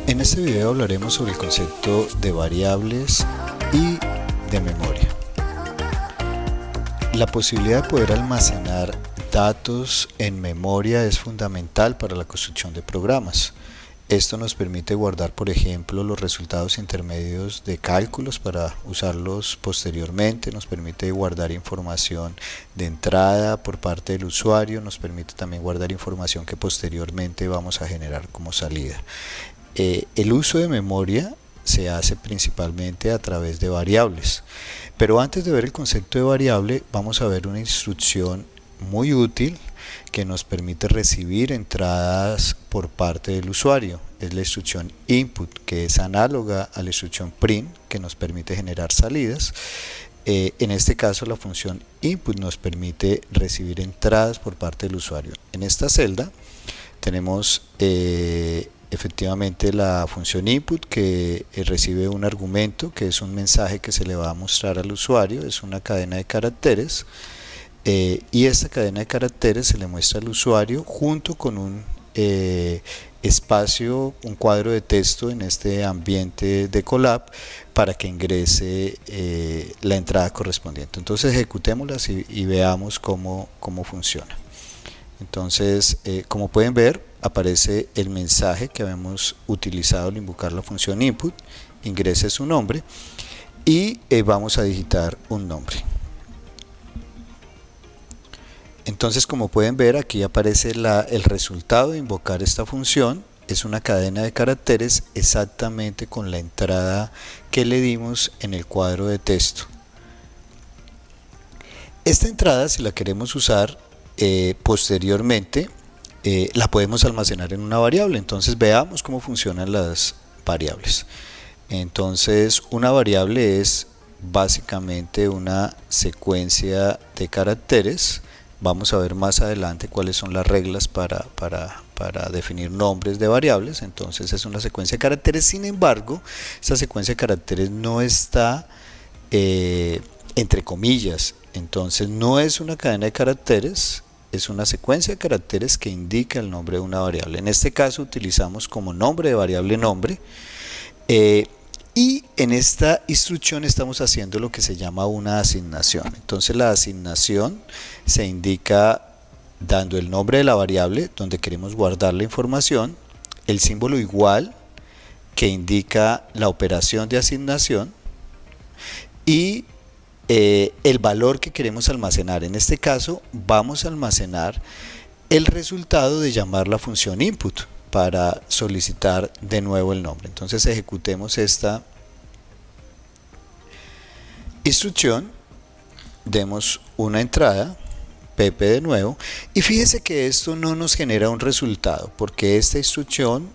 En este video hablaremos sobre el concepto de variables y de memoria. La posibilidad de poder almacenar datos en memoria es fundamental para la construcción de programas. Esto nos permite guardar, por ejemplo, los resultados intermedios de cálculos para usarlos posteriormente, nos permite guardar información de entrada por parte del usuario, nos permite también guardar información que posteriormente vamos a generar como salida. El uso de memoria se hace principalmente a través de variables, pero antes de ver el concepto de variable vamos a ver una instrucción muy útil que nos permite recibir entradas por parte del usuario. Es la instrucción input, que es análoga a la instrucción print, que nos permite generar salidas. En este caso la función input nos permite recibir entradas por parte del usuario. En esta celda tenemos efectivamente la función input, que recibe un argumento que es un mensaje que se le va a mostrar al usuario, es una cadena de caracteres. Y esta cadena de caracteres se le muestra al usuario junto con un espacio, un cuadro de texto en este ambiente de Colab para que ingrese la entrada correspondiente. Entonces ejecutémoslas y veamos cómo funciona. Entonces, como pueden ver, aparece el mensaje que habíamos utilizado al invocar la función input, ingrese su nombre y vamos a digitar un nombre. Entonces, como pueden ver, aquí aparece el resultado de invocar esta función. Es una cadena de caracteres exactamente con la entrada que le dimos en el cuadro de texto. Esta entrada, si la queremos usar posteriormente, la podemos almacenar en una variable. Entonces, veamos cómo funcionan las variables. Entonces, una variable es básicamente una secuencia de caracteres. Vamos a ver más adelante cuáles son las reglas para definir nombres de variables. Entonces es una secuencia de caracteres. Sin embargo, esta secuencia de caracteres no está entre comillas. Entonces no es una cadena de caracteres, es una secuencia de caracteres que indica el nombre de una variable. En este caso utilizamos como nombre de variable nombre. Y en esta instrucción estamos haciendo lo que se llama una asignación. Entonces la asignación se indica dando el nombre de la variable donde queremos guardar la información, el símbolo igual que indica la operación de asignación y el valor que queremos almacenar. En este caso vamos a almacenar el resultado de llamar la función input para solicitar de nuevo el nombre. Entonces ejecutemos esta instrucción, demos una entrada, Pepe de nuevo, y fíjese que esto no nos genera un resultado, porque esta instrucción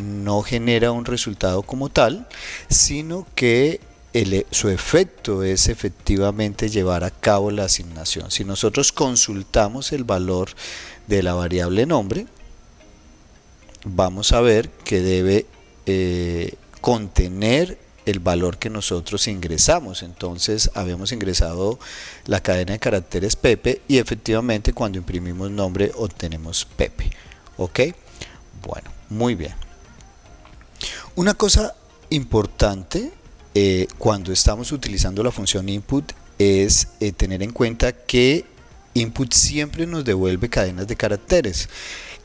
no genera un resultado como tal, sino que su efecto es efectivamente llevar a cabo la asignación. Si nosotros consultamos el valor de la variable nombre, vamos a ver que debe contener el valor que nosotros ingresamos. Entonces habíamos ingresado la cadena de caracteres Pepe y efectivamente cuando imprimimos nombre obtenemos Pepe. ¿Ok? Bueno, muy bien. Una cosa importante cuando estamos utilizando la función input es tener en cuenta que input siempre nos devuelve cadenas de caracteres.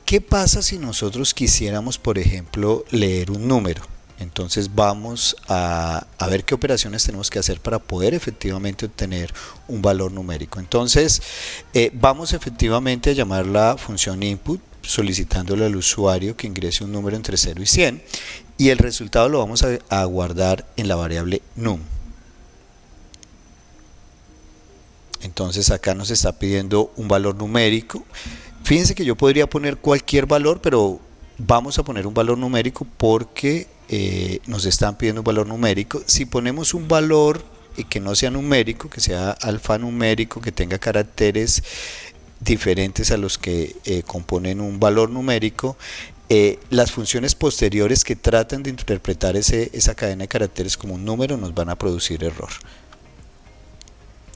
¿Qué pasa si nosotros quisiéramos, por ejemplo, leer un número? Entonces vamos a ver qué operaciones tenemos que hacer para poder efectivamente obtener un valor numérico. Entonces vamos efectivamente a llamar la función input solicitándole al usuario que ingrese un número entre 0 y 100 y el resultado lo vamos a guardar en la variable num. Entonces acá nos está pidiendo un valor numérico. Fíjense que yo podría poner cualquier valor, pero vamos a poner un valor numérico porque nos están pidiendo un valor numérico. Si ponemos un valor que no sea numérico, que sea alfanumérico, que tenga caracteres diferentes a los que componen un valor numérico, las funciones posteriores que tratan de interpretar esa cadena de caracteres como un número nos van a producir error.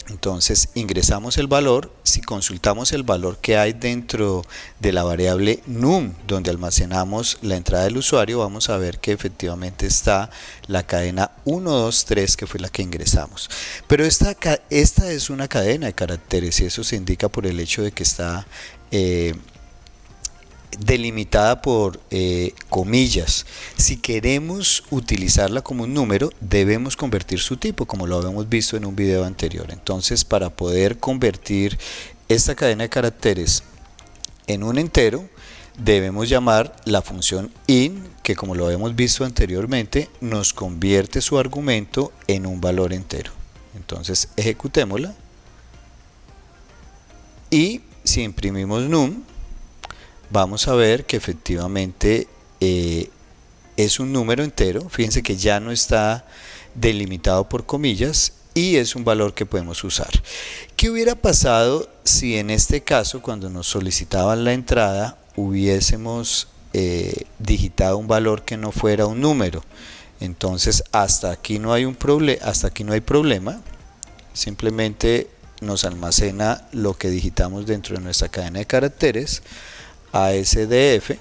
Entonces ingresamos el valor. Si consultamos el valor que hay dentro de la variable num, donde almacenamos la entrada del usuario, vamos a ver que efectivamente está la cadena 1, 2, 3, que fue la que ingresamos. Pero esta es una cadena de caracteres, y eso se indica por el hecho de que está delimitada por comillas. Si queremos utilizarla como un número, debemos convertir su tipo, como lo habíamos visto en un video anterior. Entonces, para poder convertir esta cadena de caracteres en un entero, debemos llamar la función in, que como lo habíamos visto anteriormente, nos convierte su argumento en un valor entero. Entonces, ejecutémosla. Y si imprimimos num, vamos a ver que efectivamente es un número entero. Fíjense que ya no está delimitado por comillas y es un valor que podemos usar. ¿Qué hubiera pasado si en este caso, cuando nos solicitaban la entrada, hubiésemos digitado un valor que no fuera un número? Entonces hasta aquí no hay problema. Simplemente nos almacena lo que digitamos dentro de nuestra cadena de caracteres, ASDF,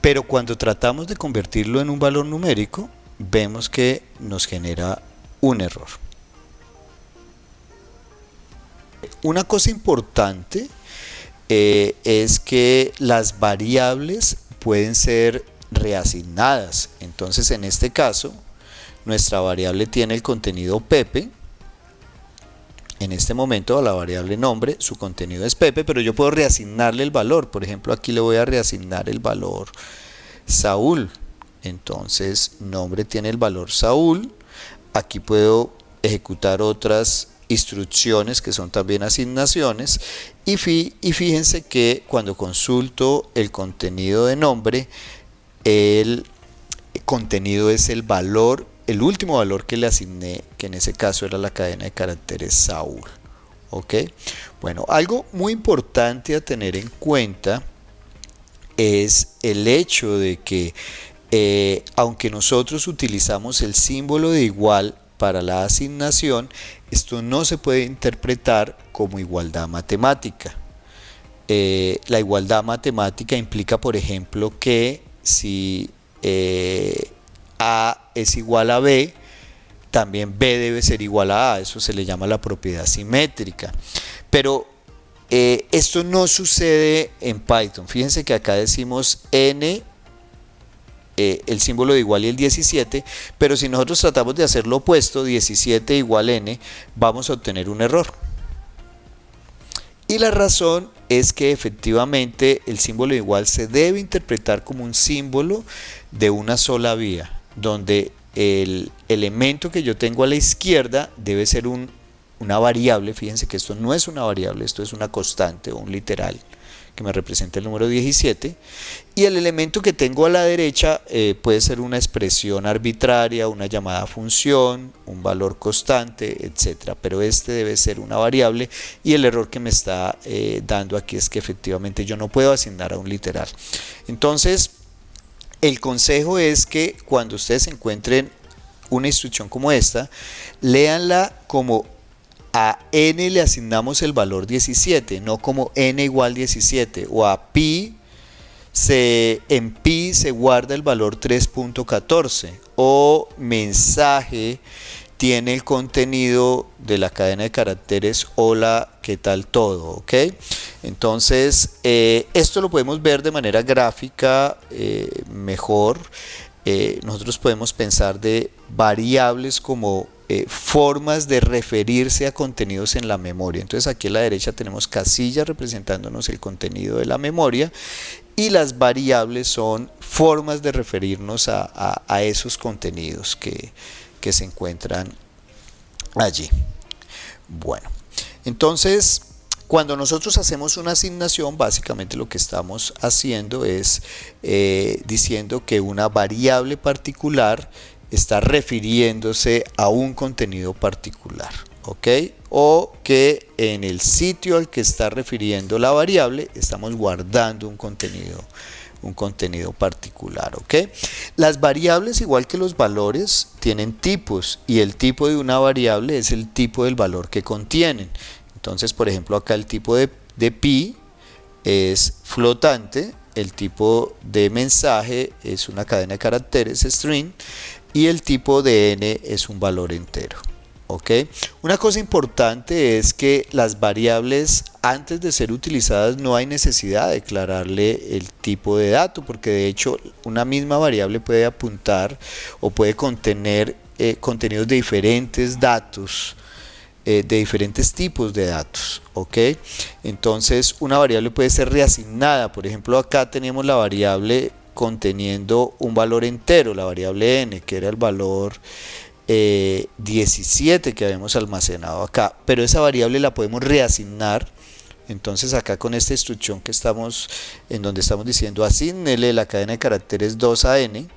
pero cuando tratamos de convertirlo en un valor numérico, vemos que nos genera un error. Una cosa importante es que las variables pueden ser reasignadas. Entonces, en este caso, nuestra variable tiene el contenido Pepe. En este momento, a la variable nombre, su contenido es Pepe, pero yo puedo reasignarle el valor. Por ejemplo, aquí le voy a reasignar el valor Saúl. Entonces, nombre tiene el valor Saúl. Aquí puedo ejecutar otras instrucciones que son también asignaciones. Y fíjense que cuando consulto el contenido de nombre, el contenido es el valor, el último valor que le asigné, que en ese caso era la cadena de caracteres Saúl. ¿Ok? Bueno, algo muy importante a tener en cuenta es el hecho de que aunque nosotros utilizamos el símbolo de igual para la asignación, esto no se puede interpretar como igualdad matemática. La igualdad matemática implica, por ejemplo, que si A es igual a B, también B debe ser igual a A. Eso se le llama la propiedad simétrica. Pero esto no sucede en Python. Fíjense que acá decimos n, el símbolo de igual y el 17, pero si nosotros tratamos de hacer lo opuesto, 17 igual n, vamos a obtener un error. Y la razón es que efectivamente el símbolo de igual se debe interpretar como un símbolo de una sola vía, donde el elemento que yo tengo a la izquierda debe ser una variable. Fíjense que esto no es una variable, esto es una constante o un literal que me representa el número 17, y el elemento que tengo a la derecha puede ser una expresión arbitraria, una llamada función, un valor constante, etcétera, pero este debe ser una variable, y el error que me está dando aquí es que efectivamente yo no puedo asignar a un literal. Entonces, el consejo es que cuando ustedes encuentren una instrucción como esta, léanla como a n le asignamos el valor 17, no como n igual 17, o a pi, en pi se guarda el valor 3.14, o mensaje tiene el contenido de la cadena de caracteres hola, ¿qué tal todo? ¿Ok? Entonces, esto lo podemos ver de manera gráfica mejor. Nosotros podemos pensar de variables como formas de referirse a contenidos en la memoria. Entonces aquí a la derecha tenemos casillas representándonos el contenido de la memoria, y las variables son formas de referirnos a esos contenidos que se encuentran allí. Bueno, entonces cuando nosotros hacemos una asignación, básicamente lo que estamos haciendo es diciendo que una variable particular está refiriéndose a un contenido particular, ¿ok? O que en el sitio al que está refiriendo la variable estamos guardando un contenido un contenido particular, ¿ok? Las variables, igual que los valores, tienen tipos y el tipo de una variable es el tipo del valor que contienen. Entonces, por ejemplo, acá el tipo de pi es flotante, el tipo de mensaje es una cadena de caracteres, string, y el tipo de n es un valor entero. ¿Ok? Una cosa importante es que las variables, antes de ser utilizadas, no hay necesidad de declararle el tipo de dato, porque de hecho una misma variable puede apuntar o puede contener contenidos de diferentes datos, de diferentes tipos de datos, ¿ok? Entonces una variable puede ser reasignada. Por ejemplo, acá tenemos la variable conteniendo un valor entero, la variable n, que era el valor 17 que habíamos almacenado acá, pero esa variable la podemos reasignar. Entonces acá con esta instrucción que estamos, en donde estamos diciendo asignele la cadena de caracteres 2 a n,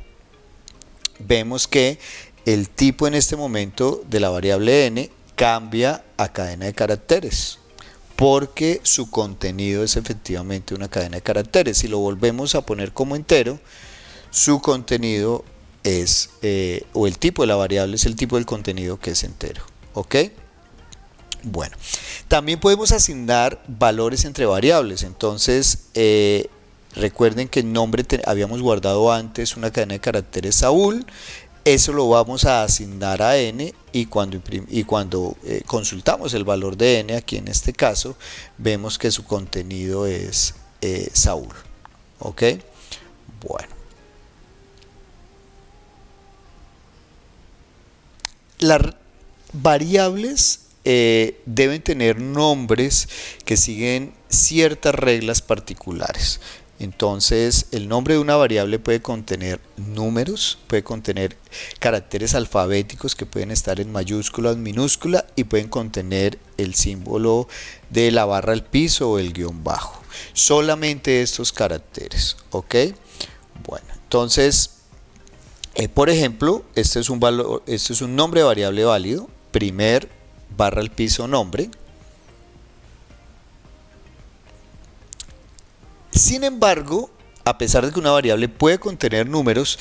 vemos que el tipo en este momento de la variable n cambia a cadena de caracteres, porque su contenido es efectivamente una cadena de caracteres. Si lo volvemos a poner como entero, su contenido es, o el tipo de la variable es el tipo del contenido que es entero, ¿ok? Bueno, también podemos asignar valores entre variables. Entonces, recuerden que el nombre habíamos guardado antes una cadena de caracteres Saúl. Eso lo vamos a asignar a n y cuando consultamos el valor de n, aquí en este caso, vemos que su contenido es Saúl, ¿ok? Bueno. Las variables deben tener nombres que siguen ciertas reglas particulares. Entonces, el nombre de una variable puede contener números, puede contener caracteres alfabéticos que pueden estar en mayúscula o en minúscula y pueden contener el símbolo de la barra al piso o el guión bajo. Solamente estos caracteres, ¿ok? Bueno, entonces, por ejemplo, este es un nombre de variable válido, primer barra al piso nombre. Sin embargo, a pesar de que una variable puede contener números,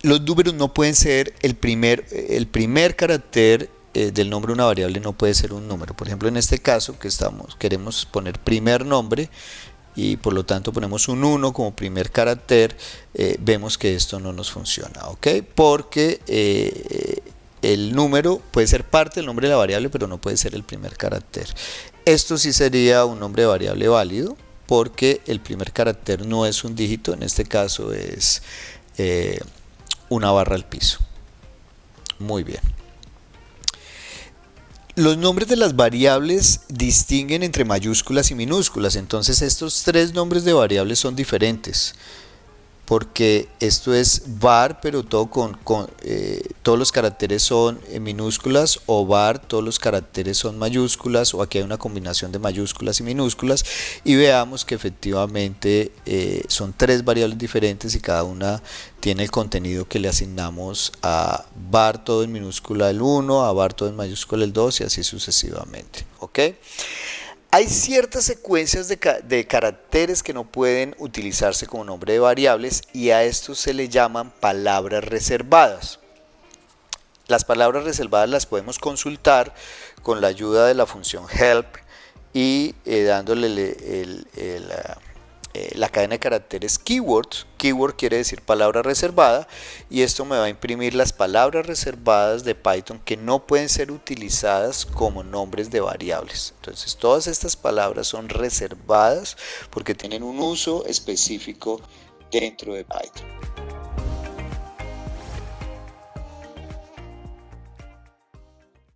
los números no pueden ser el primer carácter del nombre de una variable no puede ser un número. Por ejemplo, en este caso que queremos poner primer nombre y por lo tanto ponemos un 1 como primer carácter, vemos que esto no nos funciona, ¿ok? Porque el número puede ser parte del nombre de la variable, pero no puede ser el primer carácter. Esto sí sería un nombre de variable válido, porque el primer carácter no es un dígito, en este caso es una barra al piso. Muy bien. Los nombres de las variables distinguen entre mayúsculas y minúsculas, entonces estos tres nombres de variables son diferentes, porque esto es var, pero todos los caracteres son en minúsculas, o var, todos los caracteres son mayúsculas, o aquí hay una combinación de mayúsculas y minúsculas, y veamos que efectivamente son tres variables diferentes y cada una tiene el contenido que le asignamos a var todo en minúscula el 1, a var todo en mayúscula el 2 y así sucesivamente, ¿ok? Hay ciertas secuencias de caracteres que no pueden utilizarse como nombre de variables y a estos se le llaman palabras reservadas. Las palabras reservadas las podemos consultar con la ayuda de la función help y dándole la cadena de caracteres keywords. Keyword quiere decir palabra reservada y esto me va a imprimir las palabras reservadas de Python que no pueden ser utilizadas como nombres de variables. Entonces todas estas palabras son reservadas porque tienen un uso específico dentro de Python.